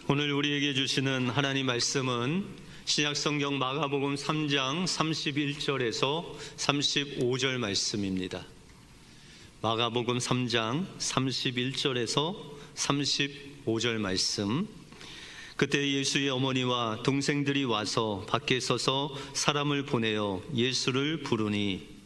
오늘 우리에게 주시는 하나님 말씀은 신약성경 마가복음 3장 31절에서 35절 말씀입니다. 마가복음 3장 31절에서 35절 말씀. 그때 예수의 어머니와 동생들이 와서 밖에 서서 사람을 보내어 예수를 부르니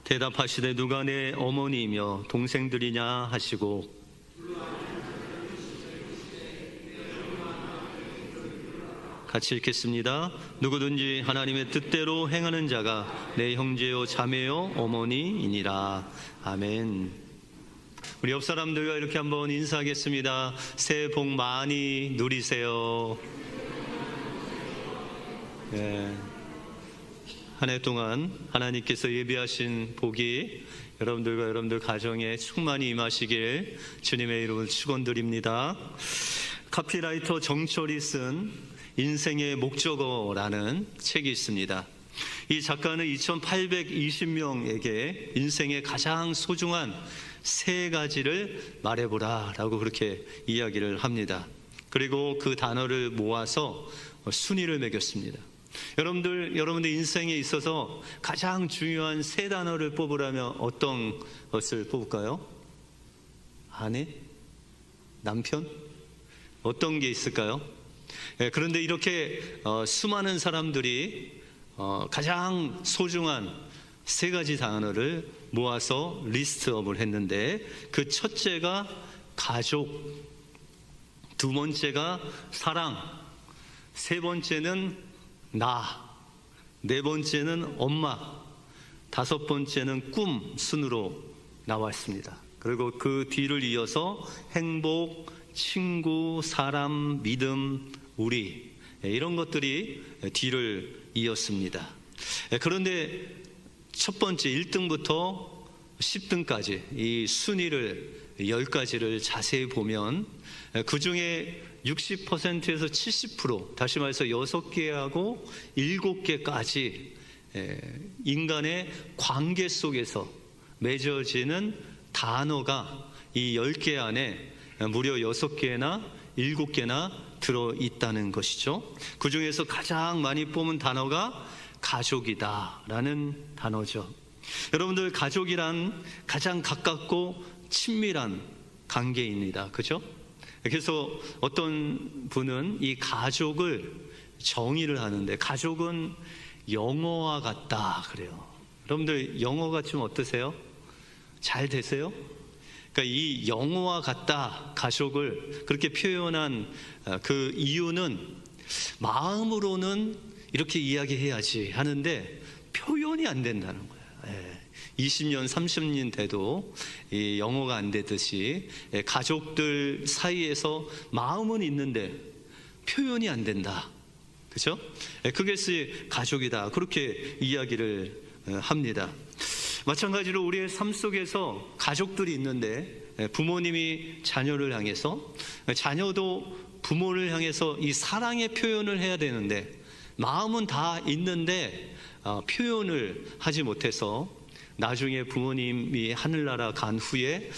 대답하시되 누가 내 어머니이며 동생들이냐 하시고 같이 읽겠습니다. 누구든지 하나님의 뜻대로 행하는 자가 내 형제요 자매요 어머니이니라. 아멘. 우리 옆 사람들과 이렇게 한번 인사하겠습니다. 새해 복 많이 누리세요. 네. 한 해 동안 하나님께서 예비하신 복이 여러분들과 여러분들 가정에 충만히 임하시길 주님의 이름으로 축원드립니다. 카피라이터 정철이 쓴 인생의 목적어라는 책이 있습니다. 이 작가는 2820명에게 인생의 가장 소중한 세 가지를 말해보라 라고 그렇게 이야기를 합니다. 그리고 그 단어를 모아서 순위를 매겼습니다. 여러분들 인생에 있어서 가장 중요한 세 단어를 뽑으라면 어떤 것을 뽑을까요? 아내? 남편? 어떤 게 있을까요? 그런데 이렇게 수많은 사람들이 가장 소중한 세 가지 단어를 모아서 리스트업을 했는데 그 첫째가 가족, 두 번째가 사랑, 세 번째는 나, 네 번째는 엄마, 다섯 번째는 꿈 순으로 나왔습니다. 그리고 그 뒤를 이어서 행복, 친구, 사람, 믿음, 우리 이런 것들이 뒤를 이었습니다. 그런데 첫 번째 1등부터 10등까지 이 순위를 10가지를 자세히 보면 그 중에 60%에서 70%, 다시 말해서 6개하고 7개까지 인간의 관계 속에서 맺어지는 단어가 이 10개 안에 무려 6개나 7개나 들어있다는 것이죠. 그 중에서 가장 많이 뽑은 단어가 가족이다라는 단어죠. 여러분들 가족이란 가장 가깝고 친밀한 관계입니다. 그죠? 그래서 어떤 분은 이 가족을 정의를 하는데 가족은 영어와 같다 그래요. 여러분들 영어가 좀 어떠세요? 잘 되세요? 그러니까 이 영어와 같다 가족을 그렇게 표현한 그 이유는 마음으로는 이렇게 이야기해야지 하는데 표현이 안 된다는 거예요. 20년, 30년 돼도 이 영어가 안 되듯이 가족들 사이에서 마음은 있는데 표현이 안 된다. 그렇죠? 그것이 가족이다. 그렇게 이야기를 합니다. 마찬가지로 우리의 삶 속에서 가족들이 있는데 부모님이 자녀를 향해서 자녀도 부모를 향해서 이 사랑의 표현을 해야 되는데 마음은 다 있는데 표현을 하지 못해서 나중에 부모님이 하늘나라 간 후에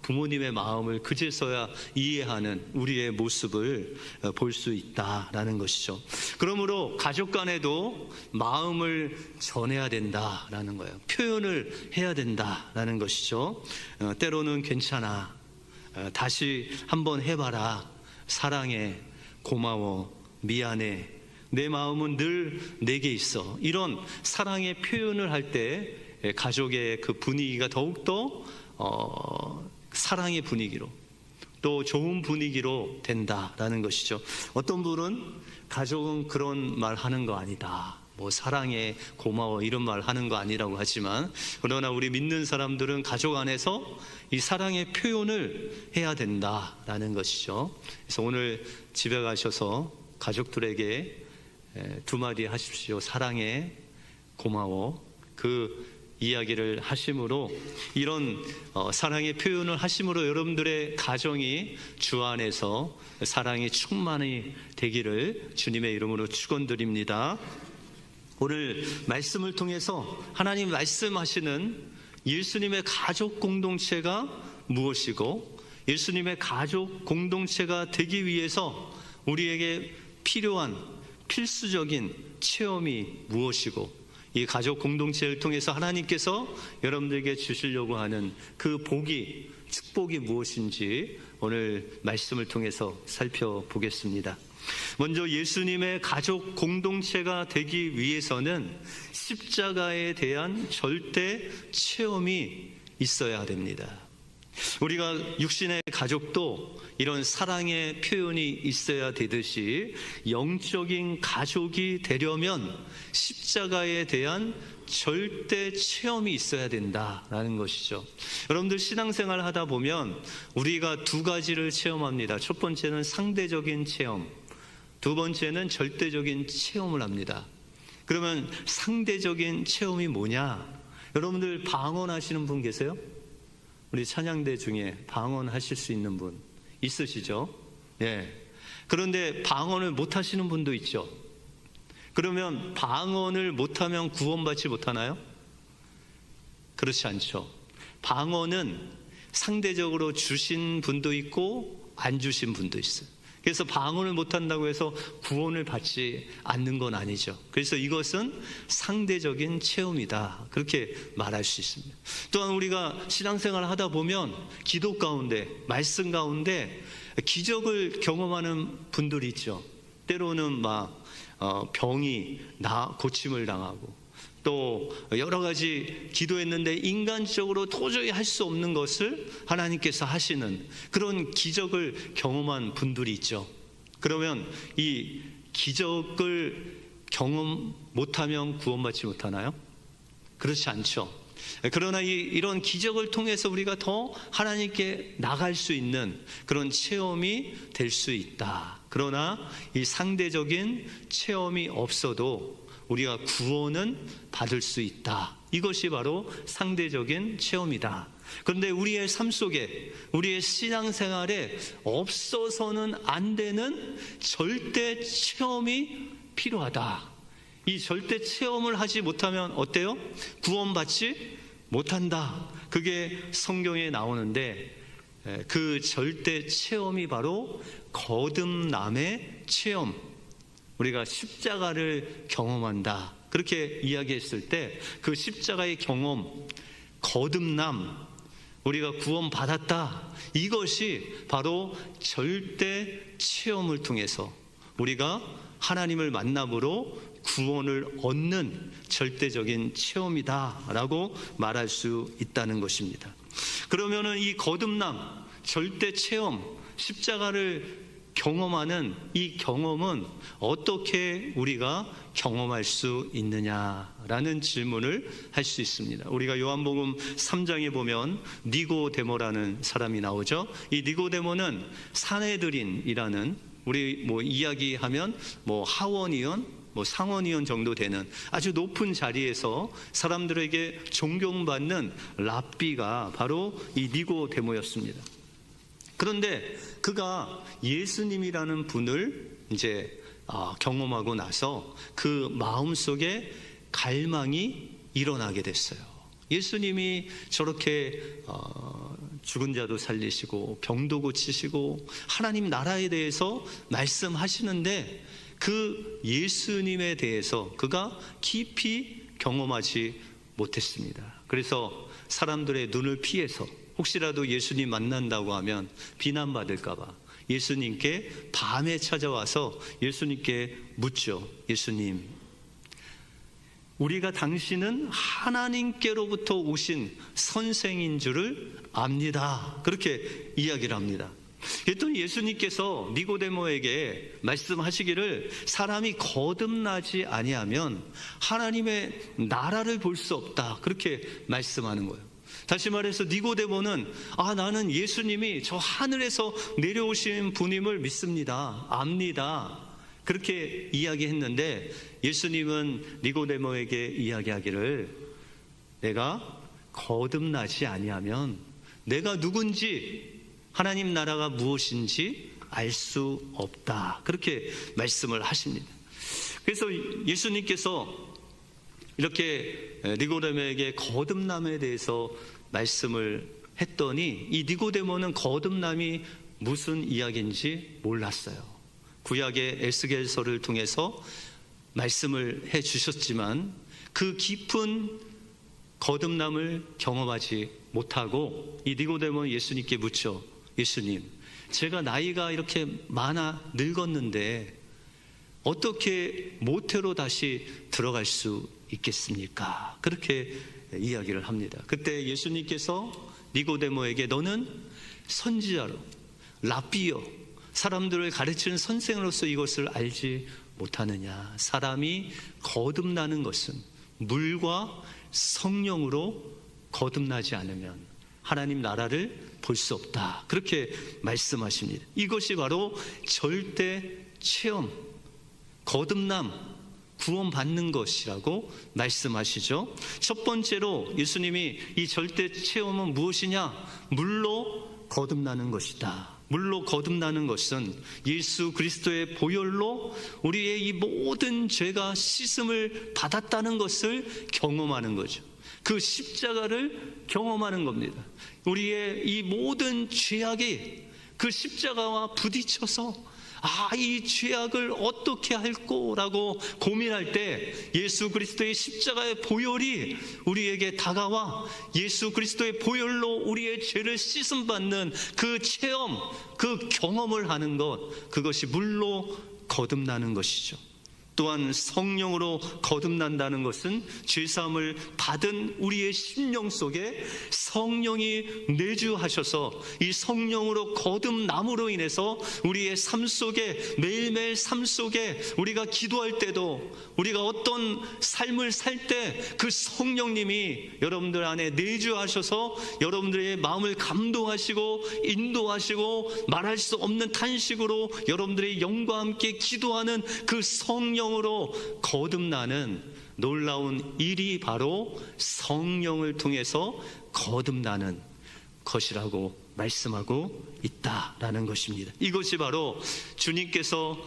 부모님의 마음을 그제서야 이해하는 우리의 모습을 볼 수 있다라는 것이죠. 그러므로 가족 간에도 마음을 전해야 된다라는 거예요. 표현을 해야 된다라는 것이죠. 때로는 괜찮아, 다시 한번 해봐라, 사랑해, 고마워, 미안해, 내 마음은 늘 내게 있어. 이런 사랑의 표현을 할 때 가족의 그 분위기가 더욱더 사랑의 분위기로 또 좋은 분위기로 된다라는 것이죠. 어떤 분은 가족은 그런 말 하는 거 아니다, 뭐 사랑해, 고마워 이런 말 하는 거 아니라고 하지만 그러나 우리 믿는 사람들은 가족 안에서 이 사랑의 표현을 해야 된다라는 것이죠. 그래서 오늘 집에 가셔서 가족들에게 두 마디 하십시오. 사랑해, 고마워. 그 이야기를 하심으로 이런 사랑의 표현을 하심으로 여러분들의 가정이 주 안에서 사랑이 충만히 되기를 주님의 이름으로 축원드립니다. 오늘 말씀을 통해서 하나님 말씀하시는 예수님의 가족 공동체가 무엇이고 예수님의 가족 공동체가 되기 위해서 우리에게 필요한 필수적인 체험이 무엇이고 이 가족 공동체를 통해서 하나님께서 여러분들에게 주시려고 하는 그 복이, 축복이 무엇인지 오늘 말씀을 통해서 살펴보겠습니다. 먼저 예수님의 가족 공동체가 되기 위해서는 십자가에 대한 절대 체험이 있어야 됩니다. 우리가 육신의 가족도 이런 사랑의 표현이 있어야 되듯이 영적인 가족이 되려면 십자가에 대한 절대 체험이 있어야 된다라는 것이죠. 여러분들 신앙생활 하다 보면 우리가 두 가지를 체험합니다. 첫 번째는 상대적인 체험, 두 번째는 절대적인 체험을 합니다. 그러면 상대적인 체험이 뭐냐? 여러분들 방언하시는 분 계세요? 우리 찬양대 중에 방언하실 수 있는 분 있으시죠? 예. 그런데 방언을 못 하시는 분도 있죠. 그러면 방언을 못하면 구원받지 못하나요? 그렇지 않죠. 방언은 상대적으로 주신 분도 있고 안 주신 분도 있어요. 그래서 방언을 못한다고 해서 구원을 받지 않는 건 아니죠. 그래서 이것은 상대적인 체험이다, 그렇게 말할 수 있습니다. 또한 우리가 신앙생활을 하다 보면 기도 가운데, 말씀 가운데 기적을 경험하는 분들이 있죠. 때로는 막 병이 고침을 당하고 또 여러 가지 기도했는데 인간적으로 도저히 할 수 없는 것을 하나님께서 하시는 그런 기적을 경험한 분들이 있죠. 그러면 이 기적을 경험 못하면 구원받지 못하나요? 그렇지 않죠. 그러나 이런 기적을 통해서 우리가 더 하나님께 나갈 수 있는 그런 체험이 될 수 있다. 그러나 이 상대적인 체험이 없어도 우리가 구원은 받을 수 있다. 이것이 바로 상대적인 체험이다. 그런데 우리의 삶 속에, 우리의 신앙생활에 없어서는 안 되는 절대 체험이 필요하다. 이 절대 체험을 하지 못하면 어때요? 구원받지 못한다. 그게 성경에 나오는데 그 절대 체험이 바로 거듭남의 체험, 우리가 십자가를 경험한다, 그렇게 이야기했을 때 그 십자가의 경험, 거듭남, 우리가 구원받았다, 이것이 바로 절대 체험을 통해서 우리가 하나님을 만남으로 구원을 얻는 절대적인 체험이다라고 말할 수 있다는 것입니다. 그러면은 이 거듭남, 절대 체험, 십자가를 경험하는 이 경험은 어떻게 우리가 경험할 수 있느냐라는 질문을 할 수 있습니다. 우리가 요한복음 3장에 보면 니고데모라는 사람이 나오죠. 이 니고데모는 산헤드린이라는, 우리 이야기하면 하원의원, 상원의원 정도 되는 아주 높은 자리에서 사람들에게 존경받는 랍비가 바로 이 니고데모였습니다. 그런데 그가 예수님이라는 분을 이제 경험하고 나서 그 마음속에 갈망이 일어나게 됐어요. 예수님이 저렇게 죽은 자도 살리시고 병도 고치시고 하나님 나라에 대해서 말씀하시는데 그 예수님에 대해서 그가 깊이 경험하지 못했습니다. 그래서 사람들의 눈을 피해서 혹시라도 예수님 만난다고 하면 비난받을까 봐 예수님께 밤에 찾아와서 예수님께 묻죠. 예수님, 우리가 당신은 하나님께로부터 오신 선생인 줄을 압니다. 그렇게 이야기를 합니다. 그랬더니 예수님께서 니고데모에게 말씀하시기를 사람이 거듭나지 아니하면 하나님의 나라를 볼 수 없다. 그렇게 말씀하는 거예요. 다시 말해서 니고데모는 나는 예수님이 저 하늘에서 내려오신 분임을 믿습니다. 압니다. 그렇게 이야기했는데 예수님은 니고데모에게 이야기하기를 내가 거듭나지 아니하면 내가 누군지 하나님 나라가 무엇인지 알 수 없다. 그렇게 말씀을 하십니다. 그래서 예수님께서 이렇게 니고데모에게 거듭남에 대해서 말씀을 했더니 이 니고데모는 거듭남이 무슨 이야기인지 몰랐어요. 구약의 에스겔서를 통해서 말씀을 해 주셨지만 그 깊은 거듭남을 경험하지 못하고 이 니고데모는 예수님께 묻죠. 예수님, 제가 나이가 이렇게 많아 늙었는데 어떻게 모태로 다시 들어갈 수 있겠습니까? 그렇게 이야기를 합니다. 그때 예수님께서 니고데모에게 너는 선지자로 랍비요, 사람들을 가르치는 선생으로서 이것을 알지 못하느냐? 사람이 거듭나는 것은 물과 성령으로 거듭나지 않으면 하나님 나라를 볼 수 없다. 그렇게 말씀하십니다. 이것이 바로 절대 체험, 거듭남, 구원받는 것이라고 말씀하시죠. 첫 번째로 예수님이 이 절대 체험은 무엇이냐? 물로 거듭나는 것이다. 물로 거듭나는 것은 예수 그리스도의 보혈로 우리의 이 모든 죄가 씻음을 받았다는 것을 경험하는 거죠. 그 십자가를 경험하는 겁니다. 우리의 이 모든 죄악이 그 십자가와 부딪혀서 이 죄악을 어떻게 할꼬라고 고민할 때 예수 그리스도의 십자가의 보혈이 우리에게 다가와 예수 그리스도의 보혈로 우리의 죄를 씻음받는 그 체험, 그 경험을 하는 것, 그것이 물로 거듭나는 것이죠. 또한 성령으로 거듭난다는 것은 죄사함을 받은 우리의 심령 속에 성령이 내주하셔서 이 성령으로 거듭남으로 인해서 우리의 삶 속에, 매일매일 삶 속에 우리가 기도할 때도, 우리가 어떤 삶을 살 때 그 성령님이 여러분들 안에 내주하셔서 여러분들의 마음을 감동하시고 인도하시고 말할 수 없는 탄식으로 여러분들의 영과 함께 기도하는 그 성령으로 거듭나는 놀라운 일이 바로 성령을 통해서 거듭나는 것이라고 말씀하고 있다라는 것입니다. 이것이 바로 주님께서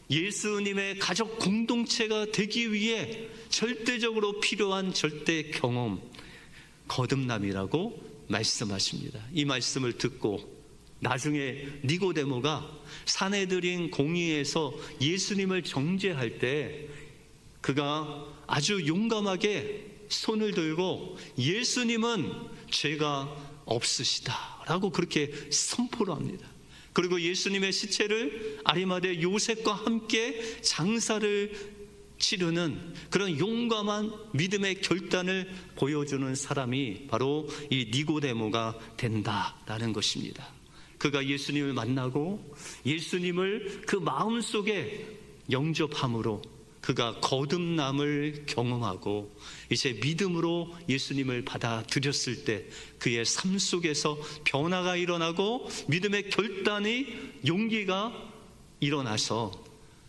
예수님의 가족 공동체가 되기 위해 절대적으로 필요한 절대 경험, 거듭남이라고 말씀하십니다. 이 말씀을 듣고 나중에 니고데모가 사내들인 공의에서 예수님을 정죄할 때 그가 아주 용감하게 손을 들고 예수님은 죄가 없으시다라고 그렇게 선포를 합니다. 그리고 예수님의 시체를 아리마대 요셉과 함께 장사를 치르는 그런 용감한 믿음의 결단을 보여주는 사람이 바로 이 니고데모가 된다라는 것입니다. 그가 예수님을 만나고 예수님을 그 마음속에 영접함으로 그가 거듭남을 경험하고 이제 믿음으로 예수님을 받아들였을 때 그의 삶 속에서 변화가 일어나고 믿음의 결단이, 용기가 일어나서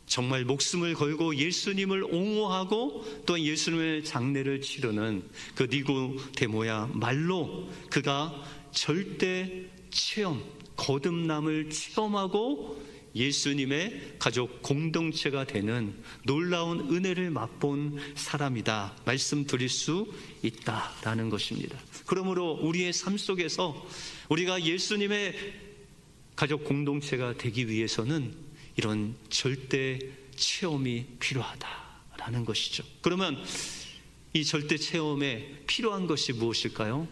정말 목숨을 걸고 예수님을 옹호하고 또한 예수님의 장례를 치르는 그 니고데모야 말로 그가 절대 체험, 거듭남을 체험하고 예수님의 가족 공동체가 되는 놀라운 은혜를 맛본 사람이다 말씀드릴 수 있다라는 것입니다. 그러므로 우리의 삶 속에서 우리가 예수님의 가족 공동체가 되기 위해서는 이런 절대 체험이 필요하다라는 것이죠. 그러면 이 절대 체험에 필요한 것이 무엇일까요?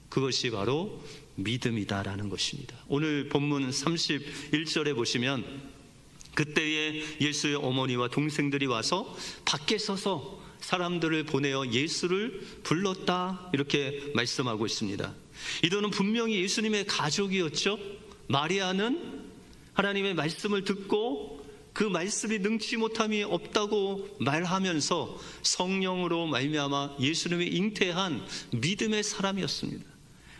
그것이 바로 믿음이다라는 것입니다. 오늘 본문 31절에 보시면 그때에 예수의 어머니와 동생들이 와서 밖에 서서 사람들을 보내어 예수를 불렀다 이렇게 말씀하고 있습니다. 이들은 분명히 예수님의 가족이었죠. 마리아는 하나님의 말씀을 듣고 그 말씀이 능치 못함이 없다고 말하면서 성령으로 말미암아 예수님이 잉태한 믿음의 사람이었습니다.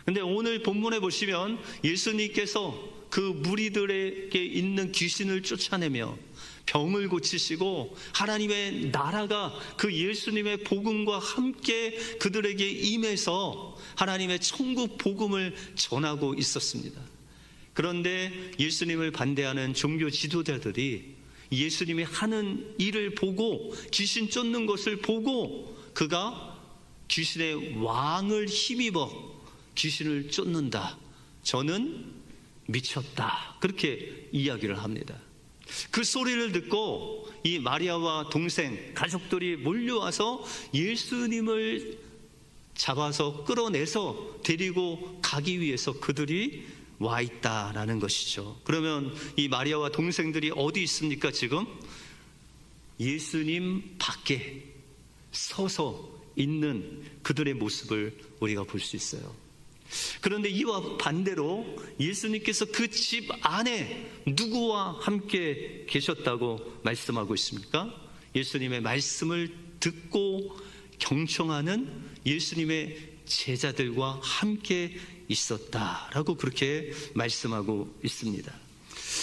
근데 오늘 본문에 보시면 예수님께서 그 무리들에게 있는 귀신을 쫓아내며 병을 고치시고 하나님의 나라가 그 예수님의 복음과 함께 그들에게 임해서 하나님의 천국 복음을 전하고 있었습니다. 그런데 예수님을 반대하는 종교 지도자들이 예수님이 하는 일을 보고 귀신 쫓는 것을 보고 그가 귀신의 왕을 힘입어 귀신을 쫓는다. 저는 미쳤다. 그렇게 이야기를 합니다. 그 소리를 듣고 이 마리아와 동생, 가족들이 몰려와서 예수님을 잡아서 끌어내서 데리고 가기 위해서 그들이 와 있다라는 것이죠. 그러면 이 마리아와 동생들이 어디 있습니까? 지금 예수님 밖에 서서 있는 그들의 모습을 우리가 볼 수 있어요. 그런데 이와 반대로 예수님께서 그 집 안에 누구와 함께 계셨다고 말씀하고 있습니까? 예수님의 말씀을 듣고 경청하는 예수님의 제자들과 함께 있었다라고 그렇게 말씀하고 있습니다.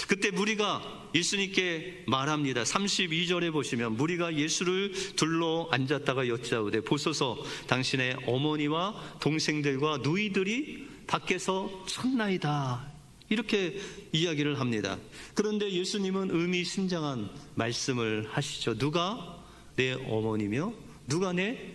그때 무리가 예수님께 말합니다. 32절에 보시면 무리가 예수를 둘러 앉았다가 여짜오되 보소서 당신의 어머니와 동생들과 누이들이 밖에서 쳤나이다. 이렇게 이야기를 합니다. 그런데 예수님은 의미심장한 말씀을 하시죠. 누가 내 어머니며 누가 내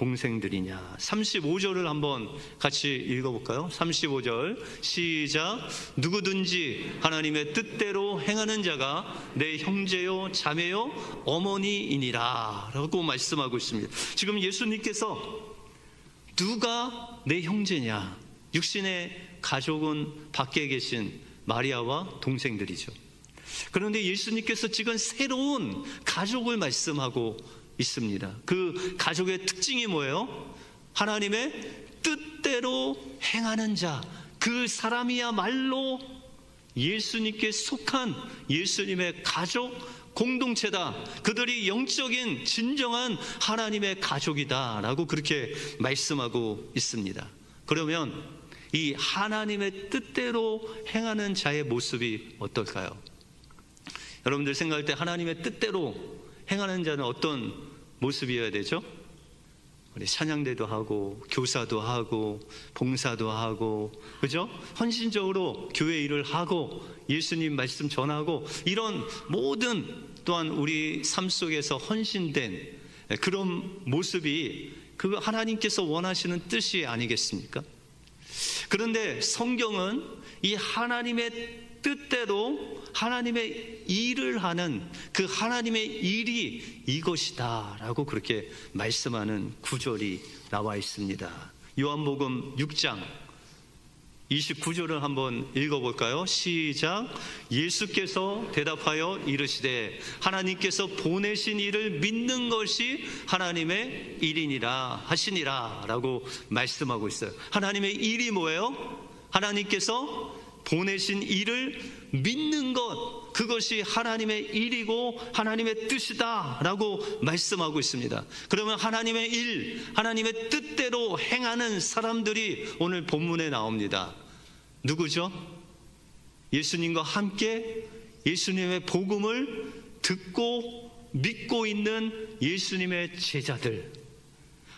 동생들이냐. 35절을 한번 같이 읽어볼까요? 35절 시작. 누구든지 하나님의 뜻대로 행하는 자가 내 형제요 자매요 어머니이니라 라고 말씀하고 있습니다. 지금 예수님께서 누가 내 형제냐, 육신의 가족은 밖에 계신 마리아와 동생들이죠. 그런데 예수님께서 지금 새로운 가족을 말씀하고 있습니다. 그 가족의 특징이 뭐예요? 하나님의 뜻대로 행하는 자, 그 사람이야말로 예수님께 속한 예수님의 가족 공동체다. 그들이 영적인 진정한 하나님의 가족이다 라고 그렇게 말씀하고 있습니다. 그러면 이 하나님의 뜻대로 행하는 자의 모습이 어떨까요? 여러분들 생각할 때 하나님의 뜻대로 행하는 자는 어떤 모습이어야 되죠? 우리 찬양대도 하고 교사도 하고 봉사도 하고, 그죠? 헌신적으로 교회 일을 하고 예수님 말씀 전하고 이런 모든 또한 우리 삶 속에서 헌신된 그런 모습이 그 하나님께서 원하시는 뜻이 아니겠습니까? 그런데 성경은 이 하나님의 뜻대로 하나님의 일을 하는 그 하나님의 일이 이것이다 라고 그렇게 말씀하는 구절이 나와 있습니다. 요한복음 6장 29절을 한번 읽어볼까요? 시작. 예수께서 대답하여 이르시되 하나님께서 보내신 이를 믿는 것이 하나님의 일이니라 하시니라 라고 말씀하고 있어요. 하나님의 일이 뭐예요? 하나님께서 보내신 이를 믿는 것, 그것이 하나님의 일이고 하나님의 뜻이다 라고 말씀하고 있습니다. 그러면 하나님의 일, 하나님의 뜻대로 행하는 사람들이 오늘 본문에 나옵니다. 누구죠? 예수님과 함께 예수님의 복음을 듣고 믿고 있는 예수님의 제자들,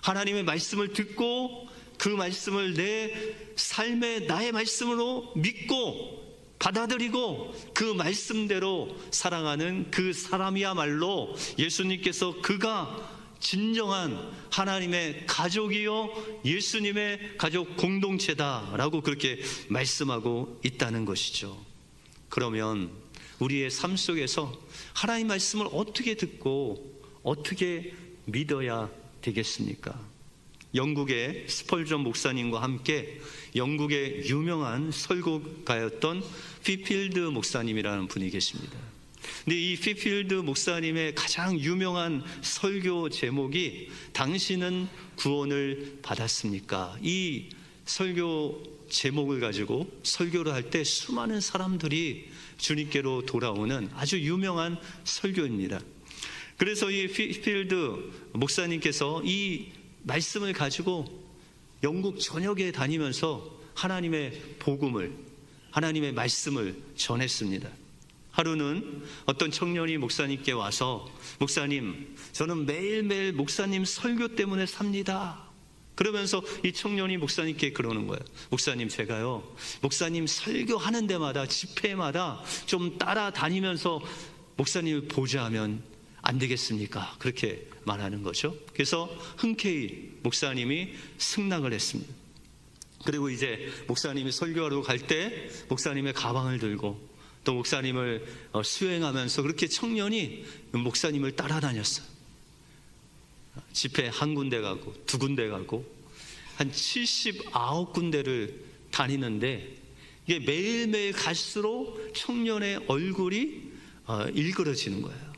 하나님의 말씀을 듣고 그 말씀을 내 삶의 나의 말씀으로 믿고 받아들이고 그 말씀대로 살아가는 그 사람이야말로 예수님께서 그가 진정한 하나님의 가족이요 예수님의 가족 공동체다라고 그렇게 말씀하고 있다는 것이죠. 그러면 우리의 삶 속에서 하나님 말씀을 어떻게 듣고 어떻게 믿어야 되겠습니까? 영국의 스펄전 목사님과 함께 영국의 유명한 설교가였던 피필드 목사님이라는 분이 계십니다. 근데 이 피필드 목사님의 가장 유명한 설교 제목이 당신은 구원을 받았습니까? 이 설교 제목을 가지고 설교를 할 때 수많은 사람들이 주님께로 돌아오는 아주 유명한 설교입니다. 그래서 이 피필드 목사님께서 이 말씀을 가지고 영국 전역에 다니면서 하나님의 복음을, 하나님의 말씀을 전했습니다. 하루는 어떤 청년이 목사님께 와서 목사님, 저는 매일매일 목사님 설교 때문에 삽니다. 그러면서 이 청년이 목사님께 그러는 거예요. 목사님, 제가요 목사님 설교하는 데마다 집회마다 좀 따라다니면서 목사님을 보좌하면 안 되겠습니까? 그렇게 말하는 거죠. 그래서 흔쾌히 목사님이 승낙을 했습니다. 그리고 이제 목사님이 설교하러 갈 때 목사님의 가방을 들고 또 목사님을 수행하면서 그렇게 청년이 목사님을 따라다녔어요. 집회 한 군데 가고 두 군데 가고 한 79군데를 다니는데 이게 매일매일 갈수록 청년의 얼굴이 일그러지는 거예요.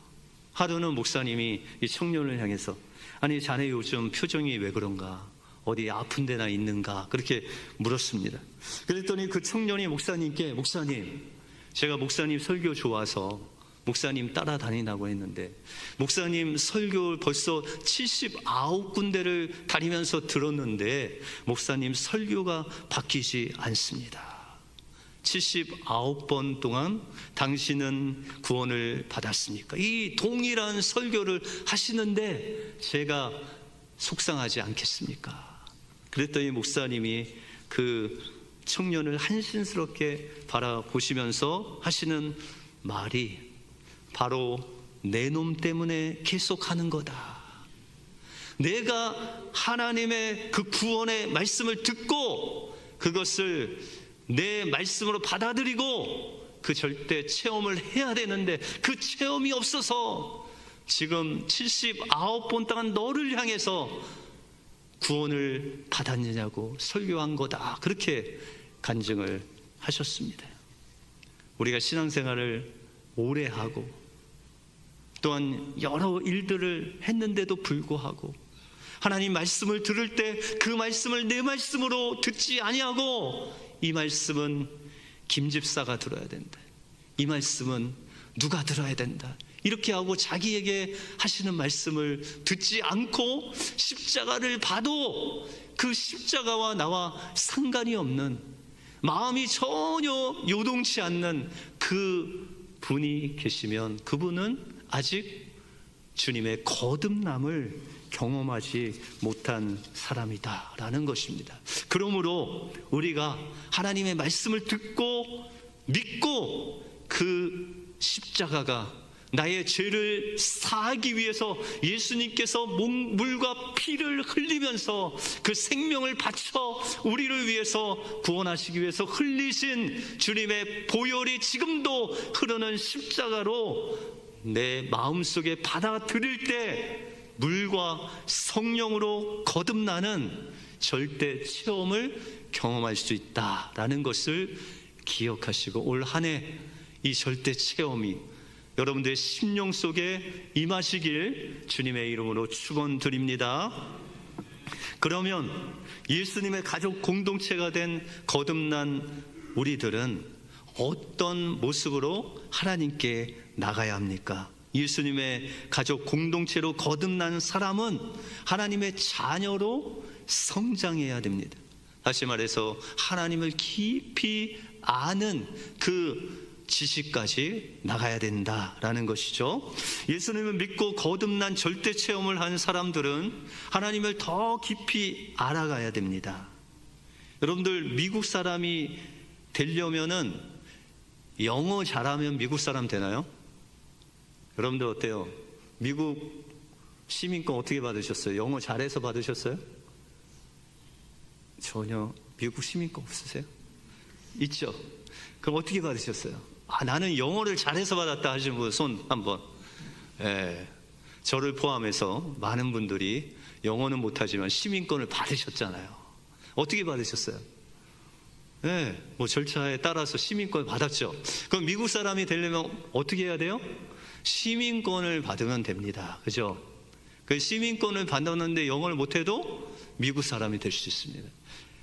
하루는 목사님이 이 청년을 향해서 아니 자네 요즘 표정이 왜 그런가? 어디 아픈 데나 있는가? 그렇게 물었습니다. 그랬더니 그 청년이 목사님께 목사님 제가 목사님 설교 좋아서 목사님 따라다니라고 했는데 목사님 설교 벌써 79군데를 다니면서 들었는데 목사님 설교가 바뀌지 않습니다. 79번 동안 당신은 구원을 받았습니까? 이 동일한 설교를 하시는데 제가 속상하지 않겠습니까? 그랬더니 목사님이 그 청년을 한심스럽게 바라보시면서 하시는 말이 바로 내 놈 때문에 계속하는 거다. 내가 하나님의 그 구원의 말씀을 듣고 그것을 내 말씀으로 받아들이고 그 절대 체험을 해야 되는데 그 체험이 없어서 지금 79번 동안 너를 향해서 구원을 받았느냐고 설교한 거다. 그렇게 간증을 하셨습니다. 우리가 신앙생활을 오래 하고 또한 여러 일들을 했는데도 불구하고 하나님 말씀을 들을 때 그 말씀을 내 말씀으로 듣지 아니하고 이 말씀은 김 집사가 들어야 된다. 이 말씀은 누가 들어야 된다. 이렇게 하고 자기에게 하시는 말씀을 듣지 않고 십자가를 봐도 그 십자가와 나와 상관이 없는 마음이 전혀 요동치 않는 그 분이 계시면 그분은 아직 주님의 거듭남을 경험하지 못한 사람이다라는 것입니다. 그러므로 우리가 하나님의 말씀을 듣고 믿고 그 십자가가 나의 죄를 사하기 위해서 예수님께서 물과 피를 흘리면서 그 생명을 바쳐 우리를 위해서 구원하시기 위해서 흘리신 주님의 보혈이 지금도 흐르는 십자가로 내 마음속에 받아들일 때 물과 성령으로 거듭나는 절대 체험을 경험할 수 있다라는 것을 기억하시고 올 한 해 이 절대 체험이 여러분들의 심령 속에 임하시길 주님의 이름으로 축원드립니다. 그러면 예수님의 가족 공동체가 된 거듭난 우리들은 어떤 모습으로 하나님께 나가야 합니까? 예수님의 가족 공동체로 거듭난 사람은 하나님의 자녀로 성장해야 됩니다. 다시 말해서 하나님을 깊이 아는 그 지식까지 나가야 된다라는 것이죠. 예수님을 믿고 거듭난 절대 체험을 한 사람들은 하나님을 더 깊이 알아가야 됩니다. 여러분들 미국 사람이 되려면은 영어 잘하면 미국 사람 되나요? 여러분들 어때요? 미국 시민권 어떻게 받으셨어요? 영어 잘해서 받으셨어요? 전혀 미국 시민권 없으세요? 있죠? 그럼 어떻게 받으셨어요? 나는 영어를 잘해서 받았다 하시는 분 손 한번. 저를 포함해서 많은 분들이 영어는 못하지만 시민권을 받으셨잖아요. 어떻게 받으셨어요? 뭐 절차에 따라서 시민권을 받았죠. 그럼 미국 사람이 되려면 어떻게 해야 돼요? 시민권을 받으면 됩니다. 그죠? 그 시민권을 받았는데 영어를 못해도 미국 사람이 될 수 있습니다.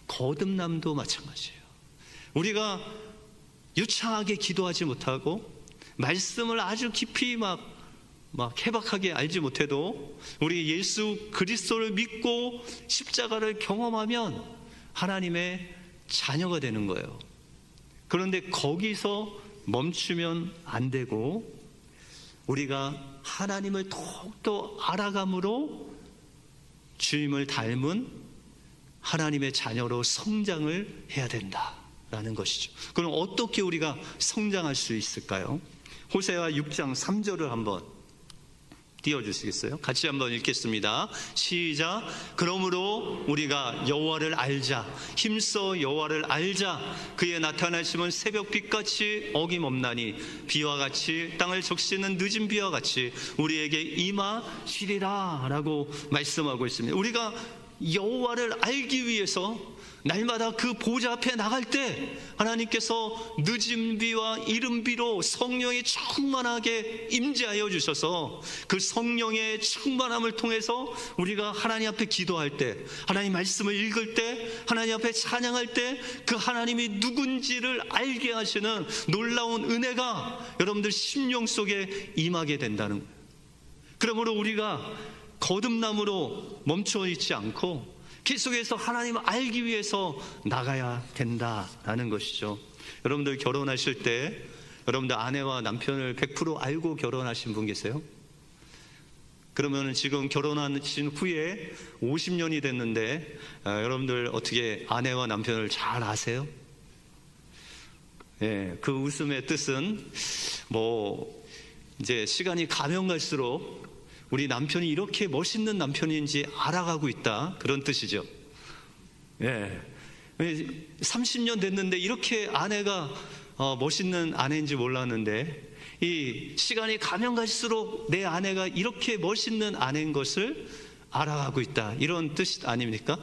거듭남도 마찬가지예요. 우리가 유창하게 기도하지 못하고 말씀을 아주 깊이 막 해박하게 알지 못해도 우리 예수 그리스도를 믿고 십자가를 경험하면 하나님의 자녀가 되는 거예요. 그런데 거기서 멈추면 안 되고 우리가 하나님을 더욱더 알아감으로 주님을 닮은 하나님의 자녀로 성장을 해야 된다라는 것이죠. 그럼 어떻게 우리가 성장할 수 있을까요? 호세아 6장 3절을 한번 띄워주시겠어요? 같이 한번 읽겠습니다. 시작. 그러므로 우리가 여호와를 알자. 힘써 여호와를 알자. 그의 나타나심은 새벽빛같이 어김없나니 비와 같이 땅을 적시는 늦은 비와 같이 우리에게 임하시리라 라고 말씀하고 있습니다. 우리가 여호와를 알기 위해서 날마다 그 보좌 앞에 나갈 때 하나님께서 늦은 비와 이른 비로 성령이 충만하게 임재하여 주셔서 그 성령의 충만함을 통해서 우리가 하나님 앞에 기도할 때, 하나님 말씀을 읽을 때, 하나님 앞에 찬양할 때 그 하나님이 누군지를 알게 하시는 놀라운 은혜가 여러분들 심령 속에 임하게 된다는 거예요. 그러므로 우리가 거듭남으로 멈춰 있지 않고 계속해서 하나님을 알기 위해서 나가야 된다라는 것이죠. 여러분들 결혼하실 때 여러분들 아내와 남편을 100% 알고 결혼하신 분 계세요? 그러면 지금 결혼하신 후에 50년이 됐는데 여러분들 어떻게 아내와 남편을 잘 아세요? 예, 그 웃음의 뜻은 이제 시간이 가면 갈수록 우리 남편이 이렇게 멋있는 남편인지 알아가고 있다, 그런 뜻이죠. 예. 30년 됐는데 이렇게 아내가 멋있는 아내인지 몰랐는데 이 시간이 가면 갈수록 내 아내가 이렇게 멋있는 아내인 것을 알아가고 있다, 이런 뜻 아닙니까?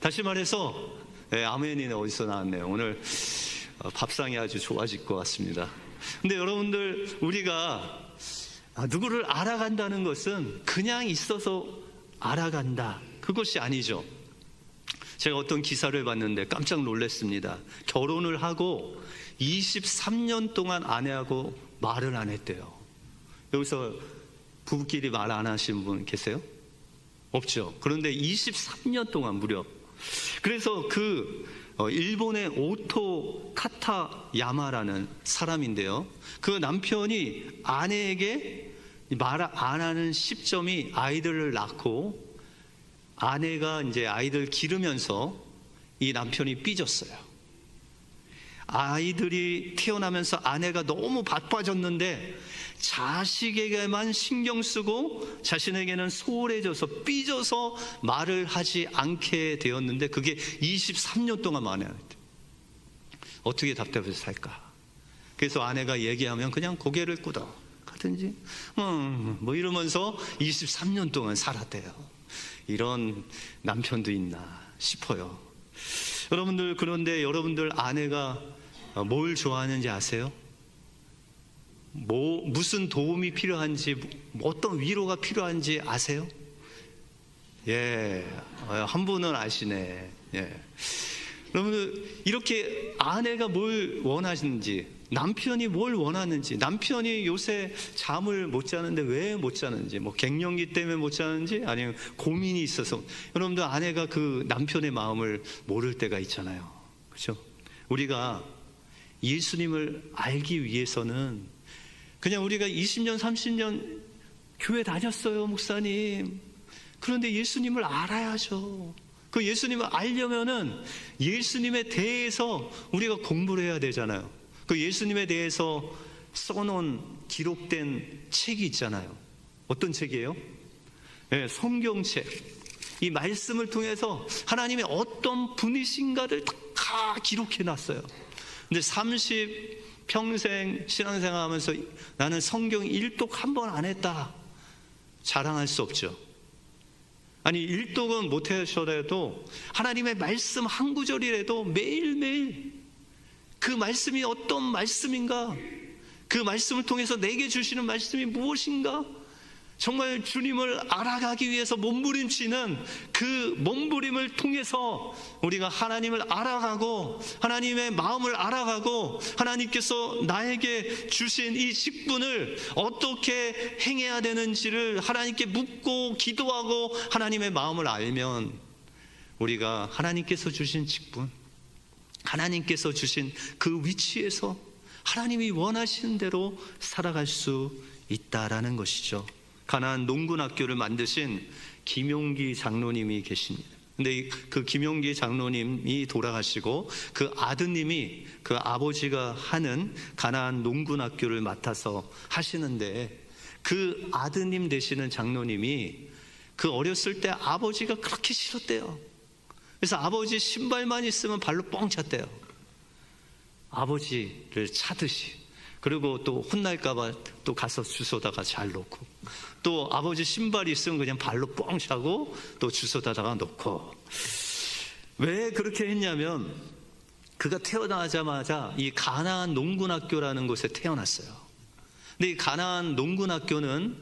다시 말해서 아멘이 어디서 나왔네요. 오늘 밥상이 아주 좋아질 것 같습니다. 근데 여러분들, 우리가 누구를 알아간다는 것은 그냥 있어서 알아간다, 그것이 아니죠. 제가 어떤 기사를 봤는데 깜짝 놀랐습니다. 결혼을 하고 23년 동안 아내하고 말을 안 했대요. 여기서 부부끼리 말 안 하시는 분 계세요? 없죠. 그런데 23년 동안 무려. 그래서 일본의 오토 카타야마라는 사람인데요, 그 남편이 아내에게 말 안 하는 시점이 아이들을 낳고 아내가 이제 아이들 기르면서 이 남편이 삐졌어요. 아이들이 태어나면서 아내가 너무 바빠졌는데 자식에게만 신경 쓰고 자신에게는 소홀해져서 삐져서 말을 하지 않게 되었는데 그게 23년 동안 만에 안 했대요. 어떻게 답답해서 살까? 그래서 아내가 얘기하면 그냥 고개를 끄덕하든지 이러면서 23년 동안 살았대요. 이런 남편도 있나 싶어요. 여러분들, 그런데 여러분들 아내가 뭘 좋아하는지 아세요? 무슨 도움이 필요한지, 어떤 위로가 필요한지 아세요? 예, 한 분은 아시네. 예. 여러분들, 이렇게 아내가 뭘 원하시는지, 남편이 뭘 원하는지, 남편이 요새 잠을 못 자는데 왜 못 자는지, 갱년기 때문에 못 자는지, 아니면 고민이 있어서, 여러분들 아내가 그 남편의 마음을 모를 때가 있잖아요. 그렇죠? 우리가 예수님을 알기 위해서는 그냥 우리가 20년, 30년 교회 다녔어요, 목사님. 그런데 예수님을 알아야죠. 그 예수님을 알려면은 예수님에 대해서 우리가 공부를 해야 되잖아요. 그 예수님에 대해서 써놓은 기록된 책이 있잖아요. 어떤 책이에요? 네, 성경책. 이 말씀을 통해서 하나님의 어떤 분이신가를 다 기록해 놨어요. 근데 30평생 신앙생활 하면서 나는 성경 일독 한 번 안 했다, 자랑할 수 없죠. 아니, 일독은 못 하셔도 하나님의 말씀 한 구절이라도 매일매일 그 말씀이 어떤 말씀인가, 그 말씀을 통해서 내게 주시는 말씀이 무엇인가, 정말 주님을 알아가기 위해서 몸부림치는 그 몸부림을 통해서 우리가 하나님을 알아가고 하나님의 마음을 알아가고 하나님께서 나에게 주신 이 직분을 어떻게 행해야 되는지를 하나님께 묻고 기도하고 하나님의 마음을 알면 우리가 하나님께서 주신 직분, 하나님께서 주신 그 위치에서 하나님이 원하시는 대로 살아갈 수 있다라는 것이죠. 가나안 농군학교를 만드신 김용기 장로님이 계십니다. 근데 그 김용기 장로님이 돌아가시고 그 아드님이 그 아버지가 하는 가나안 농군학교를 맡아서 하시는데, 그 아드님 되시는 장로님이 그 어렸을 때 아버지가 그렇게 싫었대요. 그래서 아버지 신발만 있으면 발로 뻥 찼대요. 아버지를 차듯이. 그리고 또 혼날까봐 또 가서 주워다가 잘 놓고, 또 아버지 신발이 있으면 그냥 발로 뻥 차고 또 주워다가 놓고. 왜 그렇게 했냐면 그가 태어나자마자 이 가나안 농군학교라는 곳에 태어났어요. 근데 이 가나안 농군학교는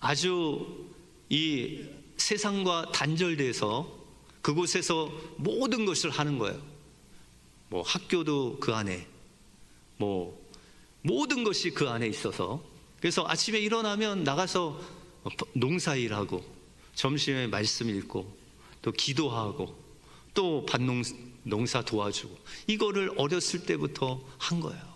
아주 이 세상과 단절돼서 그곳에서 모든 것을 하는 거예요. 뭐 학교도 그 안에, 뭐 모든 것이 그 안에 있어서, 그래서 아침에 일어나면 나가서 농사일하고, 점심에 말씀 읽고, 또 기도하고, 또 밭농사 도와주고, 이거를 어렸을 때부터 한 거예요.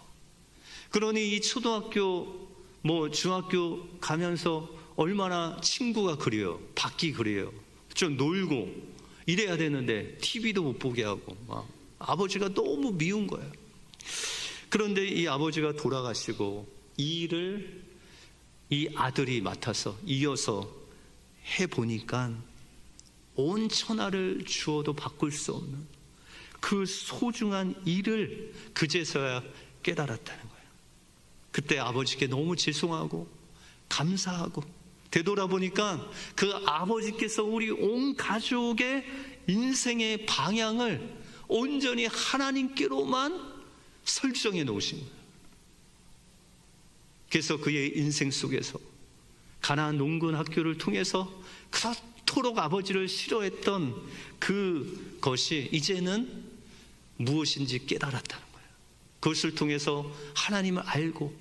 그러니 이 초등학교, 뭐 중학교 가면서 얼마나 친구가 그리워요. 밖이 그리워요. 좀 놀고 이래야 되는데 TV도 못 보게 하고 막 아버지가 너무 미운 거예요. 그런데 이 아버지가 돌아가시고 이 일을 이 아들이 맡아서 이어서 해보니까 온 천하를 주어도 바꿀 수 없는 그 소중한 일을 그제서야 깨달았다는 거예요. 그때 아버지께 너무 죄송하고 감사하고, 되돌아보니까 그 아버지께서 우리 온 가족의 인생의 방향을 온전히 하나님께로만 설정해 놓으신 거예요. 그래서 그의 인생 속에서 가나안 농군 학교를 통해서 그토록 아버지를 싫어했던 그것이 이제는 무엇인지 깨달았다는 거예요. 그것을 통해서 하나님을 알고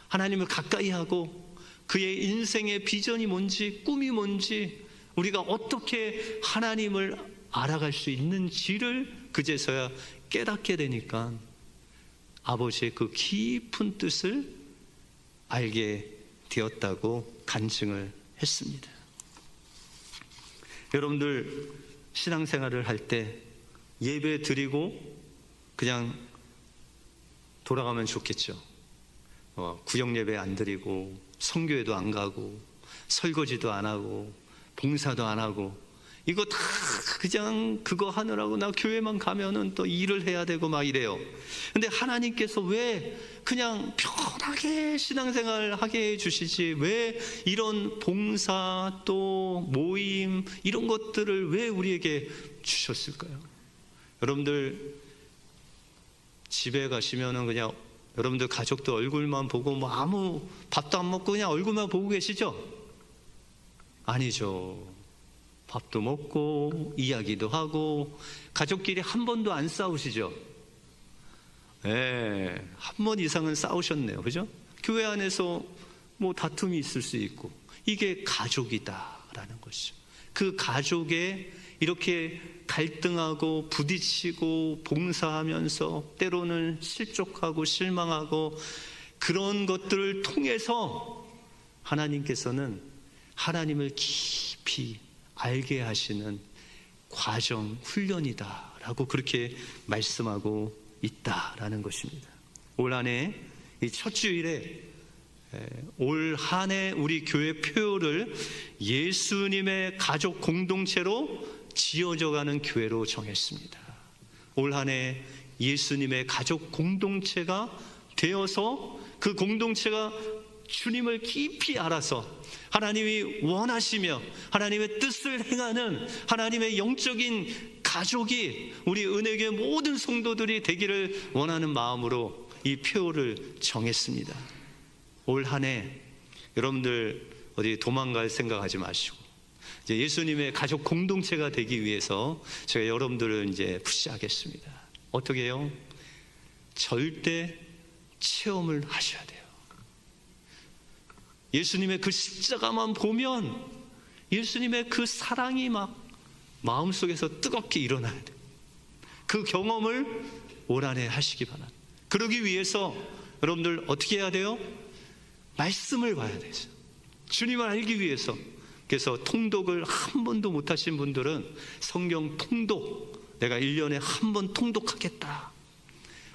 하나님을 가까이 하고 그의 인생의 비전이 뭔지, 꿈이 뭔지, 우리가 어떻게 하나님을 알아갈 수 있는지를 그제서야 깨닫게 되니까 아버지의 그 깊은 뜻을 알게 되었다고 간증을 했습니다. 여러분들 신앙생활을 할 때 예배 드리고 그냥 돌아가면 좋겠죠. 구역 예배 안 드리고 성교회도 안 가고 설거지도 안 하고 봉사도 안 하고, 이거 다 그냥 그거 하느라고 나 교회만 가면은 또 일을 해야 되고 막 이래요. 근데 하나님께서 왜 그냥 편하게 신앙생활 하게 해주시지, 왜 이런 봉사 또 모임 이런 것들을 왜 우리에게 주셨을까요? 여러분들 집에 가시면은 그냥 여러분들 가족들 얼굴만 보고 뭐 아무 밥도 안 먹고 그냥 얼굴만 보고 계시죠? 아니죠. 밥도 먹고 이야기도 하고 가족끼리 한 번도 안 싸우시죠? 네, 한 번 이상은 싸우셨네요. 그죠? 교회 안에서 뭐 다툼이 있을 수 있고, 이게 가족이다라는 것이죠. 그 가족에 이렇게 갈등하고 부딪히고 봉사하면서 때로는 실족하고 실망하고 그런 것들을 통해서 하나님께서는 하나님을 깊이 알게 하시는 과정, 훈련이다라고 그렇게 말씀하고 있다라는 것입니다. 올 한 해 이 첫 주일에 올 한 해 우리 교회 표를 예수님의 가족 공동체로 지어져가는 교회로 정했습니다. 올 한 해 예수님의 가족 공동체가 되어서 그 공동체가 주님을 깊이 알아서 하나님이 원하시며 하나님의 뜻을 행하는 하나님의 영적인 가족이 우리 은혜교회 모든 성도들이 되기를 원하는 마음으로 이 표를 정했습니다. 올 한 해 여러분들 어디 도망갈 생각하지 마시고 이제 예수님의 가족 공동체가 되기 위해서 제가 여러분들을 이제 푸시하겠습니다. 어떻게 해요? 절대 체험을 하셔야 돼요. 예수님의 그 십자가만 보면 예수님의 그 사랑이 막 마음속에서 뜨겁게 일어나야 돼요. 그 경험을 올 한 해 하시기 바랍니다. 그러기 위해서 여러분들 어떻게 해야 돼요? 말씀을 봐야 되죠. 주님을 알기 위해서. 그래서 통독을 한 번도 못 하신 분들은 성경 통독, 내가 1년에 한 번 통독하겠다.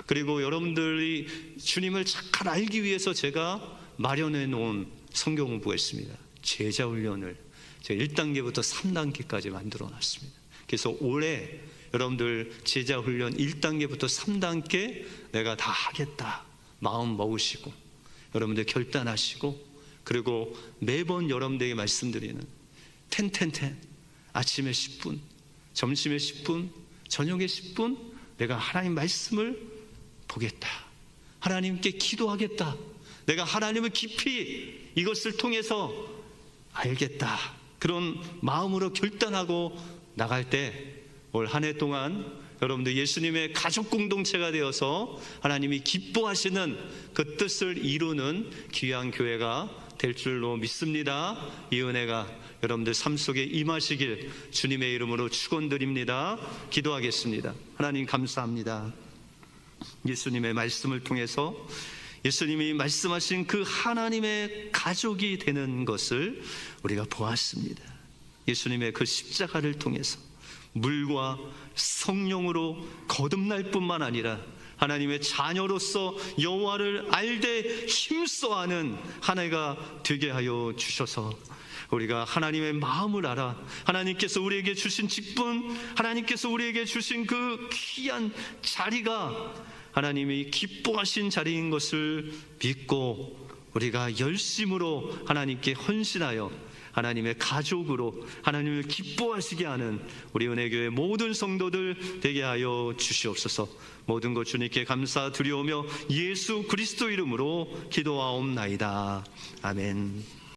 그리고 여러분들이 주님을 잘 알기 위해서 제가 마련해 놓은 성경 공부했습니다. 제자 훈련을 제가 1단계부터 3단계까지 만들어 놨습니다. 그래서 올해 여러분들 제자 훈련 1단계부터 3단계 내가 다 하겠다 마음 먹으시고 여러분들 결단하시고, 그리고 매번 여러분들에게 말씀드리는 10 아침에 10분, 점심에 10분, 저녁에 10분 내가 하나님 말씀을 보겠다, 하나님께 기도하겠다, 내가 하나님을 깊이 이것을 통해서 알겠다, 그런 마음으로 결단하고 나갈 때 올 한 해 동안 여러분들 예수님의 가족 공동체가 되어서 하나님이 기뻐하시는 그 뜻을 이루는 귀한 교회가 될 줄로 믿습니다. 이 은혜가 여러분들 삶 속에 임하시길 주님의 이름으로 축원드립니다. 기도하겠습니다. 하나님 감사합니다. 예수님의 말씀을 통해서 예수님이 말씀하신 그 하나님의 가족이 되는 것을 우리가 보았습니다. 예수님의 그 십자가를 통해서 물과 성령으로 거듭날 뿐만 아니라 하나님의 자녀로서 여호와를 알되 힘써하는 한 해가 되게 하여 주셔서 우리가 하나님의 마음을 알아 하나님께서 우리에게 주신 직분, 하나님께서 우리에게 주신 그 귀한 자리가 하나님이 기뻐하신 자리인 것을 믿고 우리가 열심으로 하나님께 헌신하여 하나님의 가족으로 하나님을 기뻐하시게 하는 우리 은혜교회 모든 성도들 되게 하여 주시옵소서. 모든 것 주님께 감사드리오며 예수 그리스도 이름으로 기도하옵나이다. 아멘.